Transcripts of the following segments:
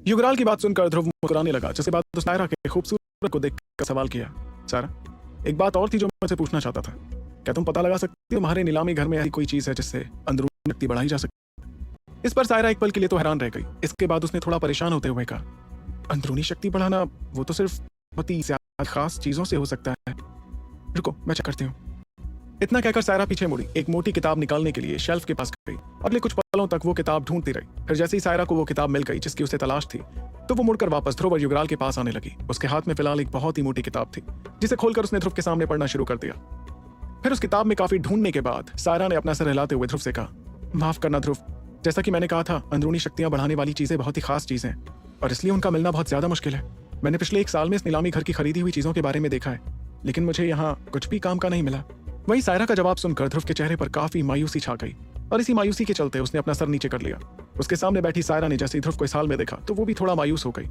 युगराल की बात सुनकर ध्रुव मुस्कुराने लगा, जिसके बाद उसने सायरा के खूबसूरत को देखकर सवाल किया, सारा, एक बात और थी जो मैं मुझसे पूछना चाहता था। क्या तुम पता लगा सकती हो तुम्हारे नीलामी घर में ऐसी कोई चीज है जिससे अंदरूनी शक्ति बढ़ाई जा सके? इस पर सायरा एक पल के लिए तो हैरान रह गई। इसके बाद उसने थोड़ा परेशान होते हुए कहा, अंदरूनी शक्ति बढ़ाना वो तो सिर्फ बहुत ही खास चीजों से हो सकता है। रुको, मैं चेक करती हूँ। इतना कहकर सायरा पीछे मुड़ी, एक मोटी किताब निकालने के लिए शेल्फ के पास गई। अगले कुछ पलों तक वो किताब ढूंढती रही। फिर जैसे ही सायरा को वो किताब मिल गई जिसकी उसे तलाश थी, तो वो मुड़कर वापस ध्रुव और युगराल के पास आने लगी। उसके हाथ में फिलहाल एक बहुत ही मोटी किताब थी, जिसे खोलकर उसने ध्रुव के सामने पढ़ना शुरू कर दिया। फिर उस किताब में काफी ढूंढने के बाद सायरा ने अपना सर हिलाते हुए ध्रुव से कहा, माफ करना ध्रुव, जैसा कि मैंने कहा था, अंदरूनी शक्तियां बढ़ाने वाली चीजें बहुत ही खास चीजें हैं और इसलिए उनका मिलना बहुत ज्यादा मुश्किल है। मैंने पिछले 1 साल में इस नीलामी घर की खरीदी हुई चीजों के बारे में देखा है, लेकिन मुझे यहाँ कुछ भी काम का नहीं मिला। वहीं सायरा का जवाब सुनकर ध्रुव के चेहरे पर काफी मायूसी छा गई और इसी मायूसी के चलते उसने अपना सर नीचे कर लिया। उसके सामने बैठी सायरा ने जैसे ही ध्रुव को इस हाल में देखा तो वो भी थोड़ा मायूस हो गई,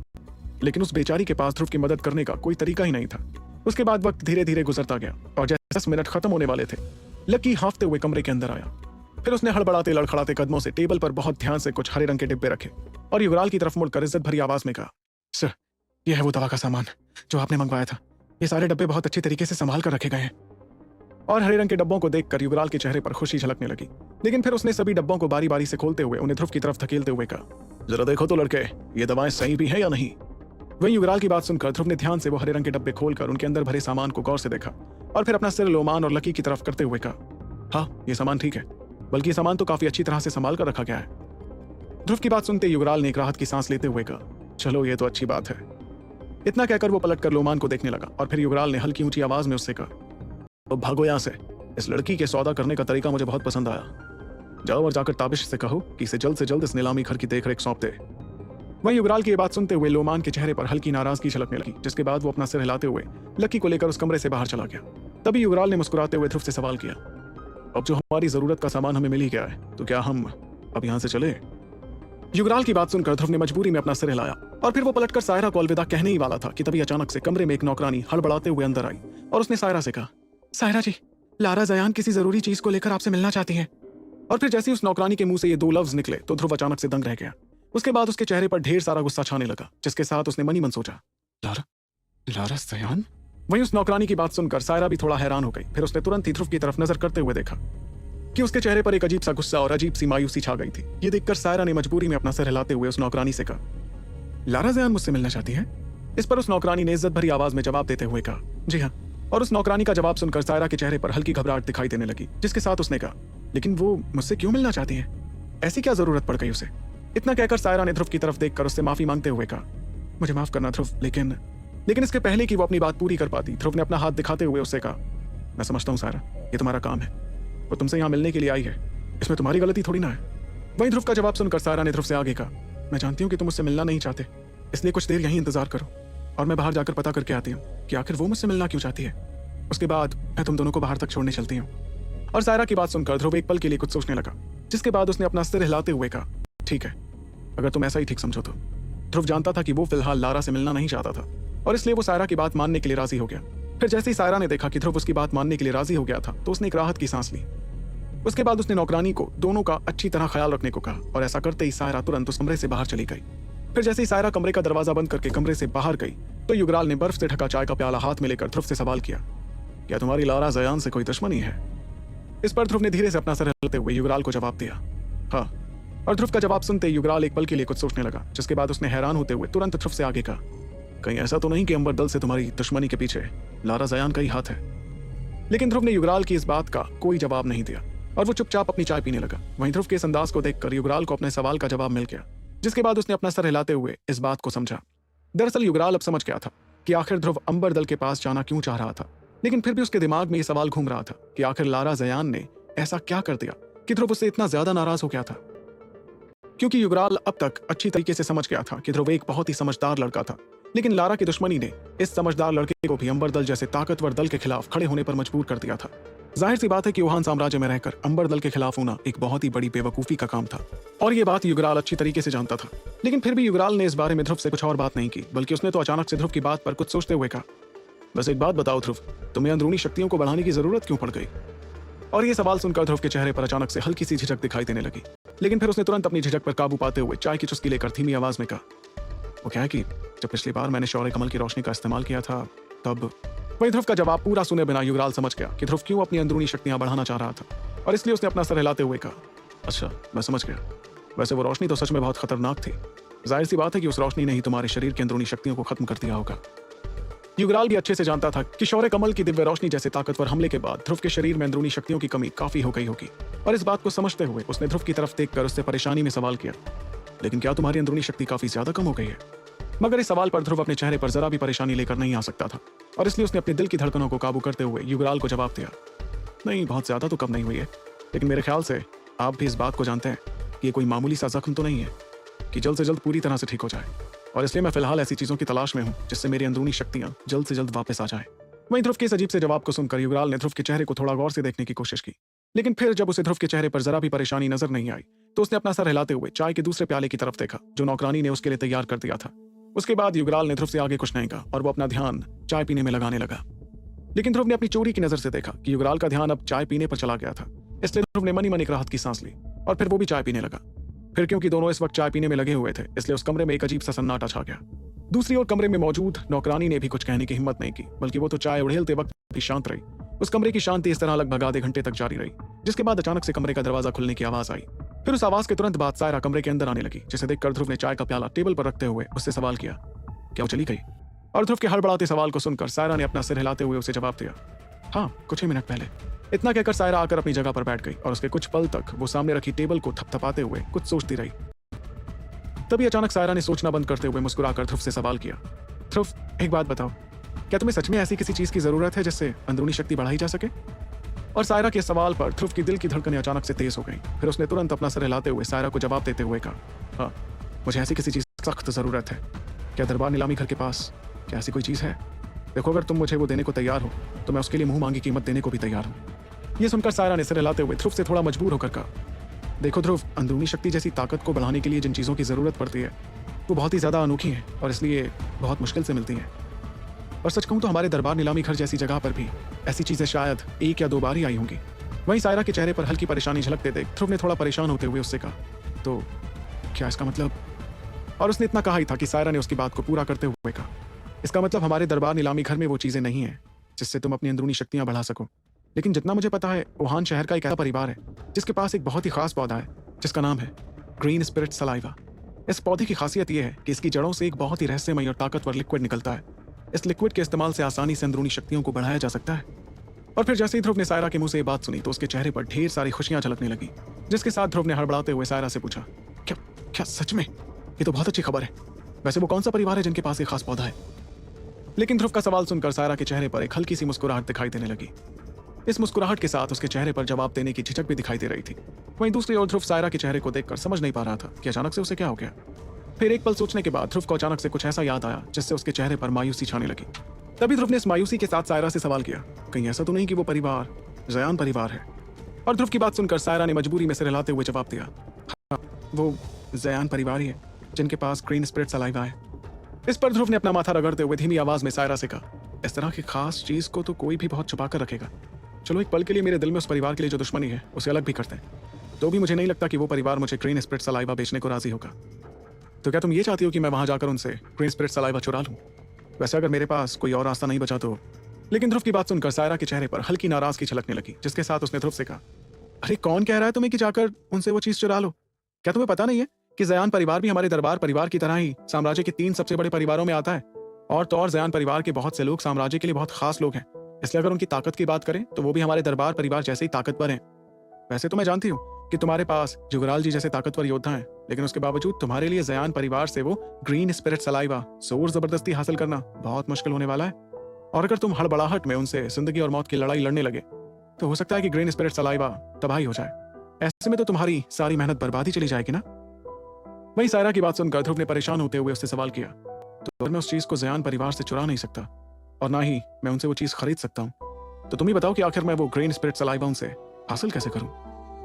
लेकिन उस बेचारी के पास ध्रुव की मदद करने का कोई तरीका ही नहीं था। उसके बाद वक्त धीरे धीरे गुजरता गया और जैसे 10 मिनट खत्म होने वाले थे, लकी हांफते हुए कमरे के अंदर आया। फिर उसने हड़बड़ाते लड़खड़ाते कदमों से टेबल पर बहुत ध्यान से कुछ हरे रंग के डिब्बे रखे और युगराल की तरफ मुड़कर इज्जत भरी आवाज में कहा, सर, यह है वो दवा का सामान जो आपने मंगवाया था। ये सारे डब्बे बहुत अच्छी तरीके से संभाल कर रखे गए हैं। और हरे रंग के डब्बों को देखकर युगराल के चेहरे पर खुशी झलकने लगी, लेकिन फिर उसने सभी डब्बों को बारी बारी से खोलते हुए उन्हें ध्रुव की तरफ धकेलते हुए कहा, जरा देखो तो लड़के, ये दवाएं सही भी है या नहीं। वहीं युगराल की बात सुनकर ध्रुव ने ध्यान से वो हरे रंग के डब्बे खोलकर उनके अंदर भरे सामान को गौर से देखा और फिर अपना सिर लोमान और लकी की तरफ करते हुए कहा, हाँ, ये सामान ठीक है, बल्कि ये सामान तो काफी अच्छी तरह से संभाल कर रखा गया है। ध्रुव की बात सुनते युगराल ने एक राहत की सांस लेते हुए कहा, चलो ये तो अच्छी बात है। इतना कहकर वो पलटकर लोमान को देखने लगा और फिर युगराल ने हल्की ऊंची आवाज में उससे कहा, तो भागो यहां से, इस लड़की के सौदा करने का तरीका मुझे बहुत पसंद आया। जाओ और जाकर ताबिश से कहो कि इसे जल्द से जल्द इस नीलामी घर की देखरेख सौंप दे। वहीं युगराल की ये बात सुनते हुए लोमान के चेहरे पर हल्की नाराजगी झलकने लगी, जिसके बाद वो अपना सिर हिलाते हुए लकी को लेकर उस कमरे से बाहर चला गया। तभी युगराल ने मुस्कुराते हुए ध्रुव से सवाल किया, अब जो हमारी जरूरत का सामान हमें मिल ही गया है, तो क्या हम अब यहाँ से चले? युगराल की बात सुनकर ध्रुव ने मजबूरी में अपना सिर हिलाया और फिर वो पलटकर सायरा को अलविदा कहने ही वाला था कि तभी अचानक से कमरे में एक नौकरानी हड़बड़ाते हुए अंदर आई और उसने सायरा से कहा, सायरा जी, लारा जयान किसी जरूरी चीज को लेकर आपसे मिलना चाहती है। और फिर जैसे ही उस नौकरानी के मुंह से ये 2 लफ्ज निकले तो ध्रुव अचानक से दंग रह गया। उसके बाद उसके चेहरे पर ढेर सारा गुस्सा छाने लगा, जिसके साथ उसने मन ही मन सोचा, लारा जयान। वहीं उस नौकरानी की बात सुनकर सायरा भी थोड़ा हैरान हो गई। फिर उसने तुरंत ही ध्रुव की तरफ नजर करते हुए देखा कि उसके चेहरे पर एक अजीब सा गुस्सा और अजीब सी मायूसी छा गई थी। ये देखकर सायरा ने मजबूरी में अपना सर हिलाते हुए उस नौकरानी से कहा, लारा जयान मुझसे मिलना चाहती है? इस पर उस नौकरानी ने इज्जत भरी आवाज में जवाब देते हुए कहा, जी हाँ। और उस नौकरानी का जवाब सुनकर सायरा के चेहरे पर हल्की घबराहट दिखाई देने लगी, जिसके साथ उसने कहा, लेकिन वो मुझसे क्यों मिलना चाहती है? ऐसी क्या जरूरत पड़ गई उसे? इतना कहकर सायरा ने ध्रुव की तरफ देखकर उससे माफी मांगते हुए कहा, मुझे माफ करना ध्रुव, लेकिन इसके पहले कि वो अपनी बात पूरी कर पाती, ध्रुव ने अपना हाथ दिखाते हुए उससे कहा, मैं समझता हूँ सायरा, ये तुम्हारा काम है, वो तुमसे यहाँ मिलने के लिए आई है, इसमें तुम्हारी गलती थोड़ी ना है। वहीं ध्रुव का जवाब सुनकर सायरा ने ध्रुव से आगे कहा, मैं जानती हूँ कि तुम मुझसे मिलना नहीं चाहते, इसलिए कुछ देर यहीं इंतजार करो और मैं बाहर जाकर पता करके आती हूँ कि आखिर वो मुझसे मिलना क्यों चाहती है। उसके बाद मैं तुम दोनों को बाहर तक छोड़ने चलती हूँ। और सायरा की बात सुनकर ध्रुव एक पल के लिए कुछ सोचने लगा, जिसके बाद उसने अपना सिर हिलाते हुए कहा, ठीक है, अगर तुम ऐसा ही ठीक समझो तो। ध्रुव जानता था कि वो फिलहाल लारा से मिलना नहीं चाहता था और इसलिए वो सायरा की बात मानने के लिए राजी हो गया। फिर जैसे ही सायरा ने देखा कि ध्रुव उसकी बात मानने के लिए राजी हो गया था, तो उसने एक राहत की सांस ली। उसके बाद उसने नौकरानी को दोनों का अच्छी तरह ख्याल रखने को कहा और ऐसा करते ही सायरा तुरंत उस कमरे से बाहर चली गई। फिर जैसे ही सायरा कमरे का दरवाजा बंद करके कमरे से बाहर गई, तो युगराल ने बर्फ से ढका चाय का प्याला हाथ में लेकर ध्रुव से सवाल किया, क्या तुम्हारी लारा जयान से कोई दुश्मनी है? इस पर ध्रुव ने धीरे से अपना सर हिलाते हुए युगराल को जवाब दिया, हाँ। और ध्रुव का जवाब सुनते युगराल एक पल के लिए कुछ सोचने लगा, जिसके बाद उसने हैरान होते हुए तुरंत ध्रुव से आगे कहा, कहीं ऐसा तो नहीं कि अंबर दल से तुम्हारी दुश्मनी के पीछे लारा जयान का ही हाथ है? लेकिन ध्रुव ने युगराल की इस बात का कोई जवाब नहीं दिया और वो चुपचाप अपनी चाय पीने लगा। वहीं ध्रुव के इस अंदाज को देखकर युगराल को अपने सवाल का जवाब मिल गया, जिसके बाद उसने अपना सर हिलाते हुए इस बात को समझा। दरअसल युगराल अब समझ गया था कि आखिर ध्रुव अंबर दल के पास जाना क्यों चाह रहा था, लेकिन फिर भी उसके दिमाग में ये सवाल घूम रहा था कि आखिर लारा जयान ने ऐसा क्या कर दिया कि ध्रुव उससे इतना ज्यादा नाराज हो गया था। क्योंकि युगराल अब तक अच्छी तरीके से समझ गया था कि ध्रुव एक बहुत ही समझदार लड़का था, लेकिन लारा की दुश्मनी ने इस समझदार लड़के को भी अंबर दल जैसे ताकतवर दल के खिलाफ खड़े होने पर मजबूर कर दिया था। जाहिर सी बात है कि वुहान साम्राज्य में रहकर अंबर दल के खिलाफ होना एक बहुत ही बड़ी बेवकूफी का काम था और ये बात युगराल अच्छी तरीके से जानता था। लेकिन फिर भी युगराल ने इस बारे में ध्रुव से कुछ और बात नहीं की, बल्कि उसने तो अचानक से ध्रुव की बात पर कुछ सोचते हुए कहा, बस एक बात बताओ ध्रुव, तुम्हें अंदरूनी शक्तियों को बढ़ाने की जरूरत क्यों पड़ गई? और ये सवाल सुनकर ध्रुव के चेहरे पर अचानक से हल्की सी झिझक दिखाई देने लगी, लेकिन फिर उसने तुरंत अपनी झिझक पर काबू पाते हुए चाय की चुस्की लेकर धीमी आवाज में कहा, वो क्या है कि जब पिछली बार मैंने शौर्य कमल की रोशनी का इस्तेमाल किया था तब वही ध्रुव का जवाब पूरा सुने बिना युगराल समझ गया कि ध्रुव क्यों अपनी अंदरूनी शक्तियां बढ़ाना चाह रहा था, और इसलिए उसने अपना सर हिलाते हुए कहा, अच्छा मैं समझ गया। वैसे वो रोशनी तो सच में बहुत खतरनाक थी। जाहिर सी बात है कि उस रोशनी ने ही तुम्हारे शरीर की अंदरूनी शक्तियों को खत्म कर दिया होगा। युगराल भी अच्छे से जानता था कि शौर्य कमल की दिव्य रोशनी जैसे ताकतवर हमले के बाद ध्रुव के शरीर में अंदरूनी शक्तियों की कमी काफी हो गई होगी, और इस बात को समझते हुए उसने ध्रुव की तरफ देखकर उससे परेशानी में सवाल किया, लेकिन क्या तुम्हारी अंदरूनी शक्ति काफी ज्यादा कम हो गई है? मगर इस सवाल पर ध्रुव अपने चेहरे पर जरा भी परेशानी लेकर नहीं आ सकता था, और इसलिए उसने अपने दिल की धड़कनों को काबू करते हुए युगराल को जवाब दिया, नहीं बहुत ज्यादा तो कम नहीं हुई है, लेकिन मेरे ख्याल से आप भी इस बात को जानते हैं कि ये कोई मामूली सा जख्म तो नहीं है कि जल्द से जल्द पूरी तरह से ठीक हो जाए, और इसलिए मैं फिलहाल ऐसी चीजों की तलाश में हूँ जिससे मेरी अंदरूनी शक्तियां जल्द से जल्द वापस आ जाए। वहीं ध्रुव के इस अजीब से जवाब को सुनकर युगराल ने ध्रुव के चेहरे को थोड़ा गौर से देखने की कोशिश की, लेकिन फिर जब उसे ध्रुव के चेहरे पर जरा भी परेशानी नजर नहीं आई तो उसने अपना सर हिलाते हुए चाय के दूसरे प्याले की तरफ देखा जो नौकरानी ने उसके लिए तैयार कर दिया था। उसके बाद युगराल ने ध्रुव से आगे कुछ नहीं कहा और वो अपना ध्यान चाय पीने में लगाने लगा, लेकिन ध्रुव ने अपनी चोरी की नजर से देखा कि युगराल का ध्यान अब चाय पीने पर चला गया था। इसलिए ध्रुव ने मनी मन एक राहत की सांस ली और फिर वो भी चाय पीने लगा। फिर क्योंकि दोनों इस वक्त चाय पीने में लगे हुए थे इसलिए उस कमरे में एक अजीब सा सन्नाटा छा गया। दूसरी ओर कमरे में मौजूद नौकरानी ने भी कुछ कहने की हिम्मत नहीं की, बल्कि वो तो चाय उड़ेलते वक्त भी शांत रही। उस कमरे की शांति इस तरह लगभग आधे घंटे तक जारी रही, जिसके बाद अचानक से कमरे का दरवाजा खुलने की आवाज आई। फिर उस आवाज के तुरंत बाद सायरा कमरे के अंदर आने लगी, जिसे देखकर ध्रुव ने चाय का प्याला टेबल पर रखते हुए उससे सवाल किया, क्या वो चली गई? और ध्रुव के हड़बड़ाते सवाल को सुनकर सायरा ने अपना सिर हिलाते हुए उसे जवाब दिया, हाँ कुछ ही मिनट पहले। इतना कहकर सायरा आकर अपनी जगह पर बैठ गई और उसके कुछ पल तक वो सामने रखी टेबल को थपथपाते हुए कुछ सोचती रही। तभी अचानक सायरा ने सोचना बंद करते हुए मुस्कुराकर ध्रुव से सवाल किया, ध्रुव एक बात बताओ, क्या तुम्हें सच में ऐसी किसी चीज की जरूरत है जिससे अंदरूनी शक्ति बढ़ाई जा सके? और सायरा के सवाल पर ध्रुव की दिल की धड़कनें अचानक से तेज हो गईं। फिर उसने तुरंत अपना सर हिलाते हुए सायरा को जवाब देते हुए कहा, हाँ मुझे ऐसी किसी चीज की सख्त जरूरत है। क्या दरबार नीलामी घर के पास क्या ऐसी कोई चीज है? देखो अगर तुम मुझे वो देने को तैयार हो तो मैं उसके लिए मुंह मांगी कीमत देने को भी तैयार हूँ। ये सुनकर सायरा ने सिर हिलाते हुए ध्रुव से थोड़ा मजबूर होकर कहा, देखो ध्रुव, अंदरूनी शक्ति जैसी ताकत को बढ़ाने के लिए जिन चीजों की जरूरत पड़ती है वो बहुत ही ज्यादा अनोखी है और इसलिए बहुत मुश्किल से मिलती हैं। और सच कहूं तो हमारे दरबार नीलामी घर जैसी जगह पर भी ऐसी चीजें शायद एक या दो बार ही आई होंगी। वहीं सायरा के चेहरे पर हल्की परेशानी झलकते देख ध्रुव ने थोड़ा परेशान होते हुए उससे कहा, तो क्या इसका मतलब? और उसने इतना कहा ही था कि सायरा ने उसकी बात को पूरा करते हुए कहा, इसका मतलब हमारे दरबार नीलामी घर में वो चीजें नहीं है जिससे तुम अपनी अंदरूनी शक्तियां बढ़ा सको। लेकिन जितना मुझे पता है वुहान शहर का एक ऐसा परिवार है जिसके पास एक बहुत ही खास पौधा है जिसका नाम है ग्रीन स्पिरिट सलाइवा। इस पौधे की खासियत यह है कि इसकी जड़ों से एक बहुत ही रहस्यमय और ताकतवर लिक्विड निकलता है। इस लिक्विड के इस्तेमाल से आसानी से अंदरूनी शक्तियों को बढ़ाया जा सकता है। और फिर जैसे ही ध्रुव ने सायरा के मुंह से ये बात सुनी तो उसके चेहरे पर ढेर सारी खुशियां झलकने लगी, जिसके साथ ध्रुव ने हड़बड़ाते हुए सायरा से पूछा, क्या क्या सच में? ये तो बहुत अच्छी खबर है। वैसे वो कौन सा परिवार है जिनके पास एक खास पौधा है? लेकिन ध्रुव का सवाल सुनकर सायरा के चेहरे पर एक हल्की सी मुस्कुराहट दिखाई देने लगी। इस मुस्कुराहट के साथ उसके चेहरे पर जवाब देने की झिझक भी दिखाई दे रही थी। वहीं दूसरी ओर ध्रुव सायरा के चेहरे को देखकर समझ नहीं पा रहा था कि अचानक से उसे क्या हो गया। फिर एक पल सोचने के बाद ध्रुव को अचानक से कुछ ऐसा याद आया जिससे उसके चेहरे पर मायूसी छाने लगी। तभी ध्रुव ने इस मायूसी के साथ सायरा से सवाल किया, कहीं ऐसा तो नहीं कि वो परिवार जयान परिवार है? और ध्रुव की बात सुनकर सायरा ने मजबूरी में सिर हिलाते हुए जवाब दिया, हाँ वो जयान परिवार ही है जिनके पास ग्रीन स्पिरिट सलाइवा है। इस पर ध्रुव ने अपना माथा रगड़ते हुए धीमी आवाज में सायरा से कहा, इस तरह की खास चीज को तो कोई भी बहुत छुपा कर रखेगा। चलो एक पल के लिए मेरे दिल में उस परिवार के लिए जो दुश्मनी है उसे अलग भी करते हैं, तो भी मुझे नहीं लगता कि वो परिवार मुझे ग्रीन स्पिरिट सलाइवा बेचने को राजी होगा। तो क्या तुम ये चाहती हो कि मैं वहां जाकर उनसे ग्रीन स्पिरिट सलाइवा चुरा लूं? वैसे अगर मेरे पास कोई और रास्ता नहीं बचा तो। लेकिन ध्रुव की बात सुनकर सायरा के चेहरे पर हल्की नाराजगी छलकने लगी, जिसके साथ उसने ध्रुव से कहा, अरे कौन कह रहा है तुम्हें कि जाकर उनसे वो चीज चुरा लो? क्या तुम्हें पता नहीं है कि जयान परिवार भी हमारे दरबार परिवार की तरह ही साम्राज्य के 3 सबसे बड़े परिवारों में आता है? और तो और जयान परिवार के बहुत से लोग साम्राज्य के लिए बहुत खास लोग हैं, इसलिए अगर उनकी ताकत की बात करें तो वो भी हमारे दरबार परिवार जैसे ही ताकतवर हैं। वैसे तो मैं जानती हूँ कि तुम्हारे पास जुगराल जी जैसे ताकतवर योद्धा हैं, लेकिन उसके बावजूद तुम्हारे लिए जयान परिवार से वो ग्रीन स्पिरिट सलाइवा जोर जबरदस्ती हासिल करना बहुत मुश्किल होने वाला है। और अगर तुम हड़बड़ाहट में उनसे जिंदगी और मौत की लड़ाई लड़ने लगे तो हो सकता है कि ग्रीन स्पिरिट सलाइवा तबाही हो जाए। ऐसे में तो तुम्हारी सारी मेहनत बर्बाद ही चली जाएगी ना। वही सायरा की बात सुनकर ध्रुव ने परेशान होते हुए उससे सवाल किया, तो मैं उस चीज को जयान परिवार से चुरा नहीं सकता और ना ही मैं उनसे वो चीज खरीद सकता हूँ, तो तुम ही बताओ कि आखिर मैं वो ग्रीन स्पिरिट सलाइवा उनसे हासिल कैसे करूं?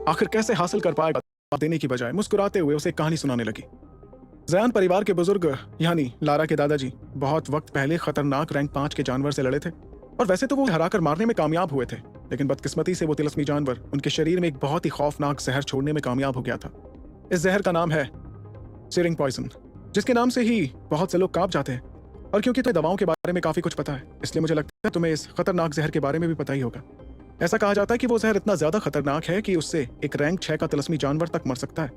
आखिर कैसे हासिल कर पाएगा? देने की बजाय मुस्कुराते हुए उसे कहानी सुनाने लगी। जयान परिवार के बुजुर्ग यानी लारा के दादाजी बहुत वक्त पहले खतरनाक रैंक 5 के जानवर से लड़े थे और वैसे तो वो हराकर मारने में कामयाब हुए थे, लेकिन बदकिस्मती से वो तिलस्मी जानवर उनके शरीर में एक बहुत ही खौफनाक जहर छोड़ने में कामयाब हो गया था। इस जहर का नाम है सीरिंग पॉइजन। जिसके नाम से ही बहुत से लोग कांप जाते हैं। और क्योंकि तुम्हें दवाओं के बारे में काफी कुछ पता है, इसलिए मुझे लगता है तुम्हें इस खतरनाक जहर के बारे में भी पता ही होगा। ऐसा कहा जाता है कि वो जहर इतना ज्यादा खतरनाक है कि उससे एक रैंक 6 का तिलस्मी जानवर तक मर सकता है।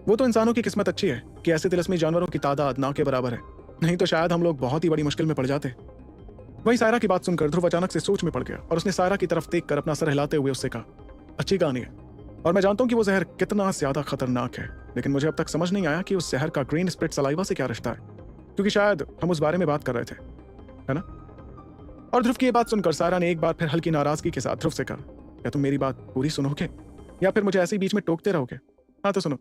वो तो इंसानों की किस्मत अच्छी है कि ऐसे तिलस्मी जानवरों की तादाद ना के बराबर है, नहीं तो शायद हम लोग बहुत ही बड़ी मुश्किल में पड़ जाते। वहीं सायरा की बात सुनकर ध्रुव अचानक से सोच में पड़ गया और उसने सायरा की तरफ देखकर अपना सर हिलाते हुए उससे कहा, अच्छी कहानी है और मैं जानता हूँ कि वो जहर कितना ज्यादा खतरनाक है, लेकिन मुझे अब तक समझ नहीं आया कि उस जहर का ग्रीन स्प्रिट सलाइवा से क्या रिश्ता है, क्योंकि शायद हम उस बारे में बात कर रहे थे, है ना? और ध्रुव की ये बात सुनकर सायरा ने एक बार फिर हल्की नाराजगी के साथ ध्रुव से कहा, क्या तुम मेरी बात पूरी सुनोगे या फिर मुझे ऐसे ही बीच में टोकते रहोगे? हाँ तो सुनो,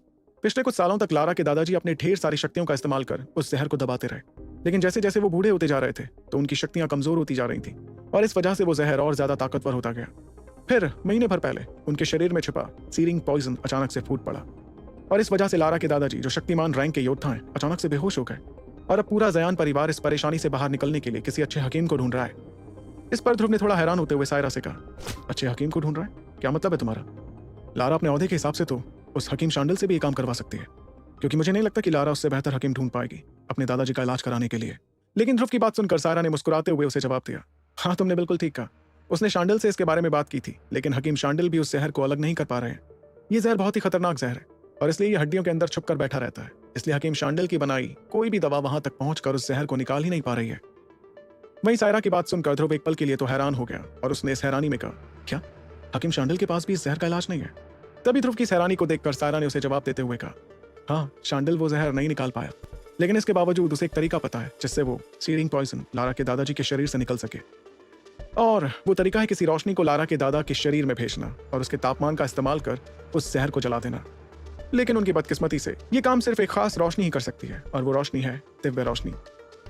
पिछले कुछ सालों तक लारा के दादाजी अपने ढेर सारी शक्तियों का इस्तेमाल कर उस जहर को दबाते रहे, लेकिन जैसे जैसे वो बूढ़े होते जा रहे थे तो उनकी शक्तियां कमजोर होती जा रही थी और इस वजह से वो जहर और ज्यादा ताकतवर होता गया। फिर महीने भर पहले उनके शरीर में छिपा सीरिंग पॉइजन अचानक से फूट पड़ा और इस वजह से लारा के दादाजी, जो शक्तिमान रैंक के योद्धा हैं, अचानक से बेहोश हो गए और अब पूरा जयान परिवार इस परेशानी से बाहर निकलने के लिए किसी अच्छे हकीम को ढूंढ रहा है। इस पर ध्रुव ने थोड़ा हैरान होते हुए सायरा से कहा, अच्छे हकीम को ढूंढ रहा है? क्या मतलब है तुम्हारा? लारा अपने ओहदे के हिसाब से तो उस हकीम शांडिल से भी ये काम करवा सकती है, क्योंकि मुझे नहीं लगता कि लारा उससे बेहतर हकीम ढूंढ पाएगी अपने दादाजी का इलाज कराने के लिए। लेकिन ध्रुव की बात सुनकर सायरा ने मुस्कुराते हुए उसे जवाब दिया, हाँ तुमने बिल्कुल ठीक कहा, उसने शांडिल से इसके बारे में बात की थी, लेकिन हकीम शांडिल भी उस जहर को अलग नहीं कर पा रहे हैं। ये जहर बहुत ही खतरनाक जहर है और इसलिए ये हड्डियों के अंदर छुप कर बैठा रहता है, इसलिए हकीम शांडिल की बनाई कोई भी दवा वहां तक पहुंचकर उस जहर को निकाल ही नहीं पा रही है। वहीं सायरा की बात सुनकर ध्रुव एक पल के लिए तो हैरान हो गया और उसने इस हैरानी में कहा, क्या हकीम शांडिल के पास भी इस जहर का इलाज नहीं है? तभी ध्रुव की इस हैरानी को देखकर सायरा ने उसे जवाब देते हुए कहा, हाँ शांडिल वो जहर नहीं निकाल पाया, लेकिन इसके बावजूद उसे एक तरीका पता है जिससे वो सीरिंग पॉइजन लारा के दादाजी के शरीर से निकल सके, और वो तरीका है किसी रोशनी को लारा के दादा के शरीर में भेजना और उसके तापमान का इस्तेमाल कर उस जहर को जला देना। लेकिन उनकी बदकिस्मती से ये काम सिर्फ एक खास रोशनी ही कर सकती है और वो रोशनी है दिव्य रोशनी।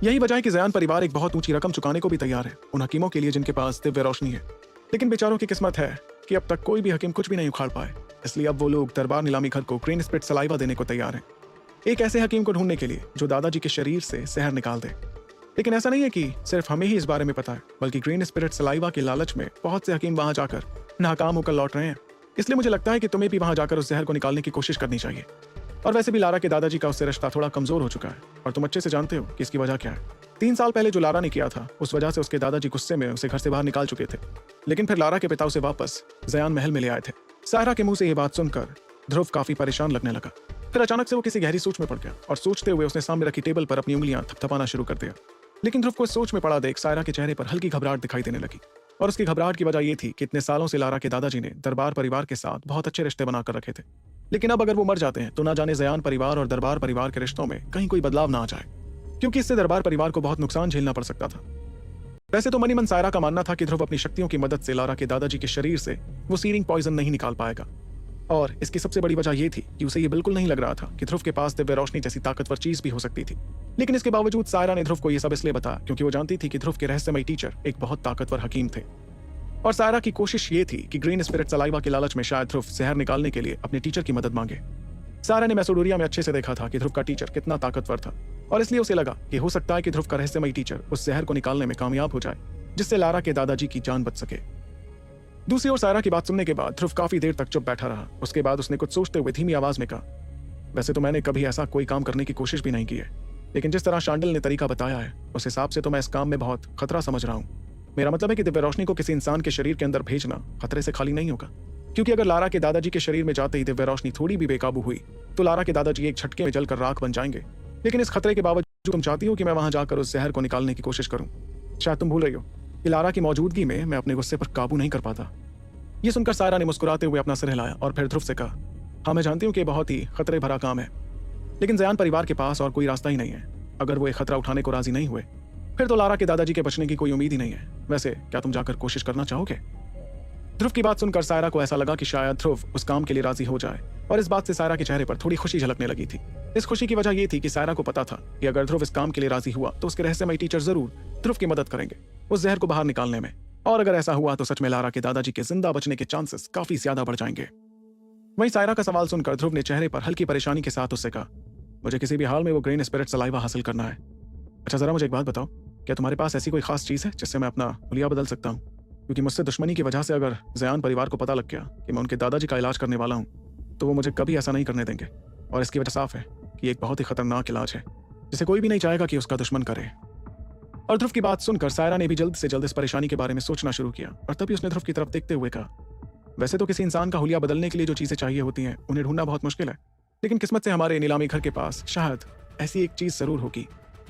यही वजह है कि जयान परिवार एक बहुत ऊंची रकम चुकाने को भी तैयार है उन हकीमों के लिए जिनके पास दिव्य रोशनी है, लेकिन बेचारों की किस्मत है कि अब तक कोई भी हकीम कुछ भी नहीं उखाड़ पाए, इसलिए अब वो लोग दरबार नीलामी घर को ग्रीन स्प्रिट सलाइवा देने को तैयार हैं, एक ऐसे हकीम को ढूंढने के लिए जो दादाजी के शरीर से जहर निकाल दे। लेकिन ऐसा नहीं है कि सिर्फ हमें ही इस बारे में पता है, बल्कि ग्रीन स्पिरिट सलाइवा के लालच में बहुत से हकीम वहां जाकर नाकाम होकर लौट रहे हैं। इसलिए मुझे लगता है कि तुम्हें भी वहां जाकर उस जहर को निकालने की कोशिश करनी चाहिए। और वैसे भी लारा के दादाजी का उससे रिश्ता थोड़ा कमजोर हो चुका है और तुम अच्छे से जानते हो कि इसकी वजह क्या है। 3 साल पहले जो लारा ने किया था उस वजह से उसके दादाजी गुस्से में उसे घर से बाहर निकाल चुके थे, लेकिन फिर लारा के पिता उसे वापस जयान महल में ले आए थे। सायरा के मुंह से यह बात सुनकर ध्रुव काफी परेशान लगने लगा। फिर अचानक से वो किसी गहरी सोच में पड़ गया और सोचते हुए उसने सामने रखी टेबल पर अपनी उंगलियां थपथपाना शुरू कर दिया। लेकिन ध्रुव को इस सोच में पड़ा देख सायरा के चेहरे पर हल्की घबराहट दिखाई देने लगी, और उसकी घबराहट की वजह यह थी कि इतने सालों से लारा के दादाजी ने दरबार परिवार के साथ बहुत अच्छे रिश्ते बनाकर रखे थे, लेकिन अब अगर वो मर जाते हैं तो ना जाने जयान परिवार और दरबार परिवार के रिश्तों में कहीं कोई बदलाव ना आ जाए, क्योंकि इससे दरबार परिवार को बहुत नुकसान झेलना पड़ सकता था। वैसे तो मनी मन सायरा का मानना था कि ध्रुव अपनी शक्तियों की मदद से लारा के दादाजी के शरीर से वो सीरिंग पॉइजन नहीं निकाल पाएगा, और इसकी सबसे बड़ी वजह यह थी कि उसे ये बिल्कुल नहीं लग रहा था कि ध्रुव के पास दिव्य रोशनी जैसी ताकतवर चीज भी हो सकती थी। लेकिन इसके बावजूद सायरा ने ध्रुव को यह सब इसलिए बताया क्योंकि वो जानती थी कि ध्रुव के रहस्यमयी टीचर एक बहुत ताकतवर हकीम थे, और सायरा की कोशिश ये थी कि ग्रीन स्पिरिट सलाइवा के लालच में शायद ध्रुव जहर निकालने के लिए अपने टीचर की मदद मांगे। सायरा ने मैसोडोरिया में अच्छे से देखा था कि ध्रुव का टीचर कितना ताकतवर था, और इसलिए उसे लगा कि हो सकता है कि ध्रुव का रहस्यमयी टीचर उस जहर को निकालने में कामयाब हो जाए, जिससे लारा के दादाजी की जान बच सके। दूसरी ओर सायरा की बात सुनने के बाद ध्रुव काफी देर तक चुप बैठा रहा। उसके बाद उसने कुछ सोचते हुए धीमी आवाज में कहा, वैसे तो मैंने कभी ऐसा कोई काम करने की कोशिश भी नहीं की है, लेकिन जिस तरह शांडिल ने तरीका बताया है उस हिसाब से तो मैं इस काम में बहुत खतरा समझ रहा हूँ। मेरा मतलब है कि दिव्य रोशनी को किसी इंसान के शरीर के अंदर भेजना खतरे से खाली नहीं होगा, क्योंकि अगर लारा के दादाजी के शरीर में जाते ही दिव्य रोशनी थोड़ी भी बेकाबू हुई तो लारा के दादाजी एक झटके में जलकर राख बन जाएंगे। लेकिन इस खतरे के बावजूद तुम चाहती हो कि मैं वहां जाकर उस जहर को निकालने की कोशिश करूं। शायद तुम भूल रही हो कि लारा की मौजूदगी में मैं अपने गुस्से पर काबू नहीं कर पाता। ये सुनकर सायरा ने मुस्कुराते हुए अपना सिर हिलाया और फिर ध्रुव से कहा, हाँ मैं जानती हूँ कि बहुत ही खतरे भरा काम है, लेकिन जयान परिवार के पास और कोई रास्ता ही नहीं है। अगर वो एक खतरा उठाने को राजी नहीं हुए फिर तो लारा के दादाजी के बचने की कोई उम्मीद ही नहीं है। वैसे क्या तुम जाकर कोशिश करना चाहोगे? ध्रुव की बात सुनकर सायरा को ऐसा लगा कि शायद ध्रुव उस काम के लिए राजी हो जाए, और इस बात से सायरा के चेहरे पर थोड़ी खुशी झलकने लगी थी। इस खुशी की वजह यह थी कि सायरा को पता था कि अगर ध्रुव इस काम के लिए राजी हुआ तो उसके रहस्यमयी टीचर जरूर ध्रुव की मदद करेंगे उस जहर को बाहर निकालने में, और अगर ऐसा हुआ तो सच में लारा के दादाजी के जिंदा बचने के चांसेस काफी ज्यादा बढ़ जाएंगे। वहीं सायरा का सवाल सुनकर ध्रुव ने चेहरे पर हल्की परेशानी के साथ उससे कहा, मुझे किसी भी हाल में वो ग्रीन स्पिरिट सलाइवा हासिल करना है। अच्छा जरा मुझे एक बात बताओ, क्या तुम्हारे पास ऐसी कोई खास चीज है जिससे मैं अपना हुलिया बदल सकता हूँ? क्योंकि मुझसे दुश्मनी की वजह से अगर जयान परिवार को पता लग गया कि मैं उनके दादाजी का इलाज करने वाला हूँ तो वो मुझे कभी ऐसा नहीं करने देंगे, और इसकी वजह साफ है कि एक बहुत ही खतरनाक इलाज है जिसे कोई भी नहीं चाहेगा कि उसका दुश्मन करे। और ध्रुव की बात सुनकर सायरा ने भी जल्द से जल्द इस परेशानी के बारे में सोचना शुरू किया और तभी उसने ध्रुव की तरफ देखते हुए कहा, वैसे तो किसी इंसान का हुलिया बदलने के लिए जो चीजें चाहिए होती हैं उन्हें ढूंढना बहुत मुश्किल है, लेकिन किस्मत से हमारे नीलामी घर के पास शायद ऐसी एक चीज जरूर होगी।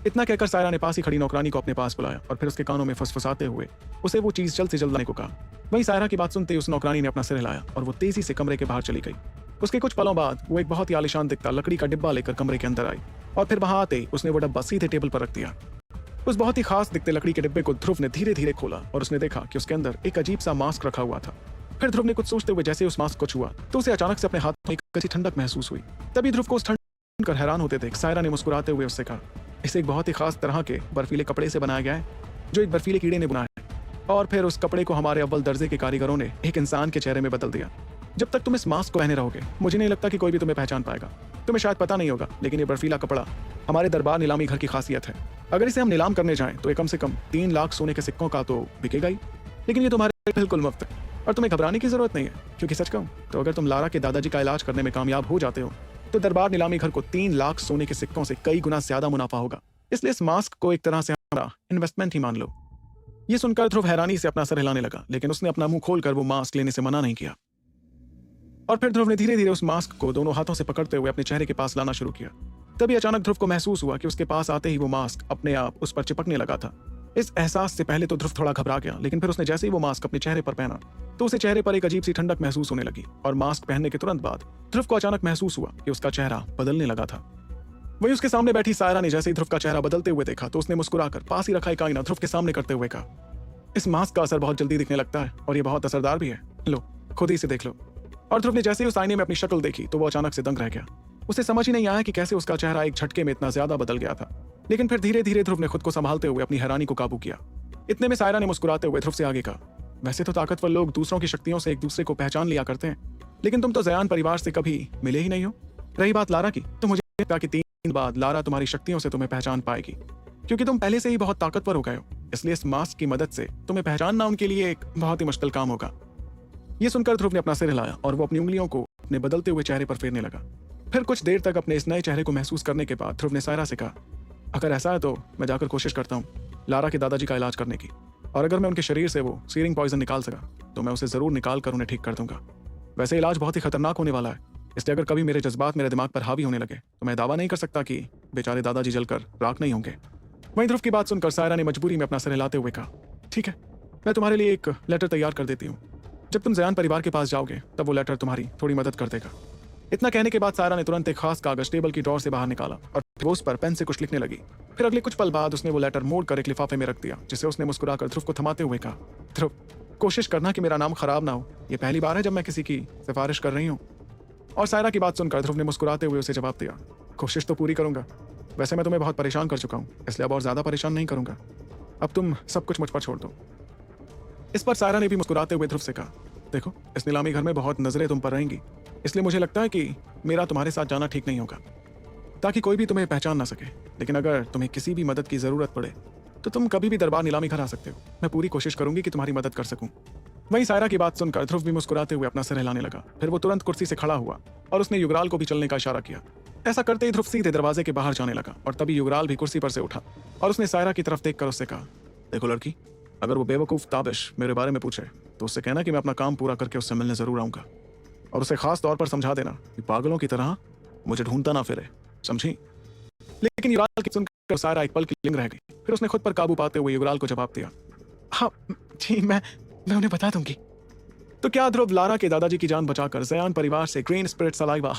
इतना कहकर सायरा ने पास ही खड़ी नौकरानी को अपने पास बुलाया और फिर उसके कानों में फुसफुसाते हुए उसे वो चीज जल्द से जल्द लाने को कहा। वहीं सायरा की बात सुनते ही उस नौकरानी ने अपना सिर हिलाया और वो तेजी से कमरे के बाहर चली गई। उसके कुछ पलों बाद वो एक बहुत ही आलिशान दिखता लकड़ी का डिब्बा लेकर कमरे के अंदर आई और फिर वहां आते ही उसने वो डब्बा सीधे टेबल पर रख दिया। उस बहुत ही खास दिखते लकड़ी के डिब्बे को ध्रुव ने धीरे धीरे खोला और उसने देखा कि उसके अंदर एक अजीब सा मास्क रखा हुआ था। फिर ध्रुव ने कुछ सोचते हुए जैसे उस मास्क को छुआ तो उसे अचानक से अपने हाथ में एक कच्ची ठंडक महसूस हुई। तभी ध्रुव को उस ठंड कर हैरान होते देख सायरा ने मुस्कुराते हुए उससे कहा, इसे एक बहुत ही खास तरह के बर्फीले कपड़े से बनाया गया है जो एक बर्फीले कीड़े ने बनाया है, और फिर उस कपड़े को हमारे अव्वल दर्जे के कारीगरों ने एक इंसान के चेहरे में बदल दिया। जब तक तुम इस मास्क को पहने रहोगे मुझे नहीं लगता कि कोई भी तुम्हें पहचान पाएगा। तुम्हें शायद पता नहीं होगा, लेकिन ये बर्फीला कपड़ा हमारे दरबार नीलामी घर की खासियत है। अगर इसे हम नीलाम करने जाएं तो ये कम से कम 3 लाख सोने के सिक्कों का तो बिकेगा ही, लेकिन ये तुम्हारे बिल्कुल मुफ्त है और तुम्हें घबराने की जरूरत नहीं है, क्योंकि सच कहूं तो अगर तुम लारा के दादाजी का इलाज करने में कामयाब हो जाते हो तो दरबार नीलामी घर को 3 लाख सोने के सिक्कों से कई गुना ज्यादा मुनाफा होगा। इसलिए इस मास्क को एक तरह से हमारा इन्वेस्टमेंट ही मान लो। ये सुनकर ध्रुव हैरानी से अपना सर हिलाने लगा, लेकिन उसने अपना मुंह खोलकर वो मास्क लेने से मना नहीं किया। और फिर ध्रुव ने धीरे धीरे उस मास्क को दोनों हाथों से पकड़ते हुए अपने चेहरे के पास लाना शुरू किया। तभी अचानक ध्रुव को महसूस हुआ कि उसके पास आते ही वो मास्क अपने आप उस पर चिपकने लगा था। इस एहसास से पहले तो ध्रुव थोड़ा घबरा गया, लेकिन फिर उसने जैसे ही वो मास्क अपने चेहरे पर पहना तो उसे चेहरे पर एक अजीब सी ठंडक महसूस होने लगी और मास्क पहनने के तुरंत बाद ध्रुव को अचानक महसूस हुआ कि उसका चेहरा बदलने लगा था। वहीं उसके सामने बैठी सायरा ने जैसे ही ध्रुव का चेहरा बदलते हुए देखा तो उसने मुस्कुराकर पास ही रखा एक आईना ध्रुव के सामने करते हुए कहा, इस मास्क का असर बहुत जल्दी दिखने लगता है और ये बहुत असरदार भी है, लो खुद ही इसे देख लो। और ध्रुव ने जैसे ही उस आईने में अपनी शक्ल देखी तो वो अचानक से दंग रह गया। उसे समझ ही नहीं आया कि कैसे उसका चेहरा एक झटके में इतना ज्यादा बदल गया था, लेकिन फिर धीरे धीरे ध्रुव ने खुद को संभालते हुए अपनी हैरानी को काबू किया। इतने में सायरा ने मुस्कुराते हुए ध्रुव से आगे कहा, वैसे तो ताकतवर लोग दूसरों की शक्तियों से एक दूसरे को पहचान लिया करते हैं, लेकिन तुम तो जयान परिवार से कभी मिले ही नहीं हो। रही बात लारा की, तो मुझे लगता कि 3 बाद लारा तुम्हारी शक्तियों से तुम्हें पहचान पाएगी, क्योंकि तुम पहले से ही बहुत ताकतवर हो गए हो। इसलिए इस मास्क की मदद से तुम्हें पहचानना उनके लिए एक बहुत ही मुश्किल काम होगा। ये सुनकर ध्रुव ने अपना सिर हिलाया और वो अपनी उंगलियों को अपने बदलते हुए चेहरे पर फेरने लगा। फिर कुछ देर तक अपने इस नए चेहरे को महसूस करने के बाद ध्रुव ने सायरा से कहा, अगर ऐसा है तो मैं जाकर कोशिश करता हूँ लारा के दादाजी का इलाज करने की, और अगर मैं उनके शरीर से वो सीरिंग पॉइजन निकाल सका तो मैं उसे जरूर निकाल कर उन्हें ठीक कर दूंगा। वैसे इलाज बहुत ही खतरनाक होने वाला है, इसलिए अगर कभी मेरे जज्बात मेरे दिमाग पर हावी होने लगे तो मैं दावा नहीं कर सकता कि बेचारे दादाजी जलकर राख नहीं होंगे। वहीं ध्रुव की बात सुनकर सायरा ने मजबूरी में अपना सर हिलाते हुए कहा, ठीक है, मैं तुम्हारे लिए एक लेटर तैयार कर देती हूँ। जब तुम जयान परिवार के पास जाओगे तब वो लेटर तुम्हारी थोड़ी मदद कर देगा। इतना कहने के बाद सायरा ने तुरंत एक खास कागज टेबल की ड्रॉर से बाहर निकाला और वो उस पर पेन से कुछ लिखने लगी। फिर अगले कुछ पल बाद उसने वो लेटर मोड़ कर एक लिफाफे में रख दिया, जिसे उसने मुस्कुराकर ध्रुव को थमाते हुए कहा, ध्रुव कोशिश करना कि मेरा नाम खराब ना हो, ये पहली बार है जब मैं किसी की सिफारिश कर रही हूँ। और सायरा की बात सुनकर ध्रुव ने मुस्कुराते हुए उसे जवाब दिया, कोशिश तो पूरी करूंगा। वैसे मैं तुम्हें बहुत परेशान कर चुका हूँ, इसलिए अब और ज्यादा परेशान नहीं करूंगा। अब तुम सब कुछ मुझ पर छोड़ दो। इस पर सायरा ने भी मुस्कुराते हुए ध्रुव से कहा, देखो इस नीलामी घर में बहुत नजरें तुम पर रहेंगी, इसलिए मुझे लगता है कि मेरा तुम्हारे साथ जाना ठीक नहीं होगा, ताकि कोई भी तुम्हें पहचान ना सके। लेकिन अगर तुम्हें किसी भी मदद की जरूरत पड़े तो तुम कभी भी दरबार नीलामी घर आ सकते हो। मैं पूरी कोशिश करूंगी कि तुम्हारी मदद कर सकूं। वहीं सायरा की बात सुनकर ध्रुव भी मुस्कुराते हुए अपना सिर हिलाने लगा। फिर वो तुरंत कुर्सी से खड़ा हुआ और उसने युगराल को भी चलने का इशारा किया। ऐसा करते ही ध्रुव सीधे दरवाजे के बाहर जाने लगा और तभी युगराल भी कुर्सी पर से उठा और उसने सायरा की तरफ देखकर उससे कहा, देखो लड़की, अगर वो बेवकूफ ताबिश मेरे बारे में पूछे तो उससे कहना कि मैं अपना काम पूरा करके उससे मिलने जरूर आऊंगा, और उसे खास तौर पर समझा देना कि पागलों की तरह मुझे ढूंढता ना फिरे, समझी। लेकिन युगराल की सुनकर सायरा एक पल की लिंग रह गई। फिर उसने खुद पर काबू पाते हुए युगराल को जवाब दिया, हाँ जी, मैं उन्हें बता दूंगी। तो क्या ध्रुव लारा के दादाजी की जान बचाकर जयान परिवार से ग्रीन स्पिरिट सलाइवा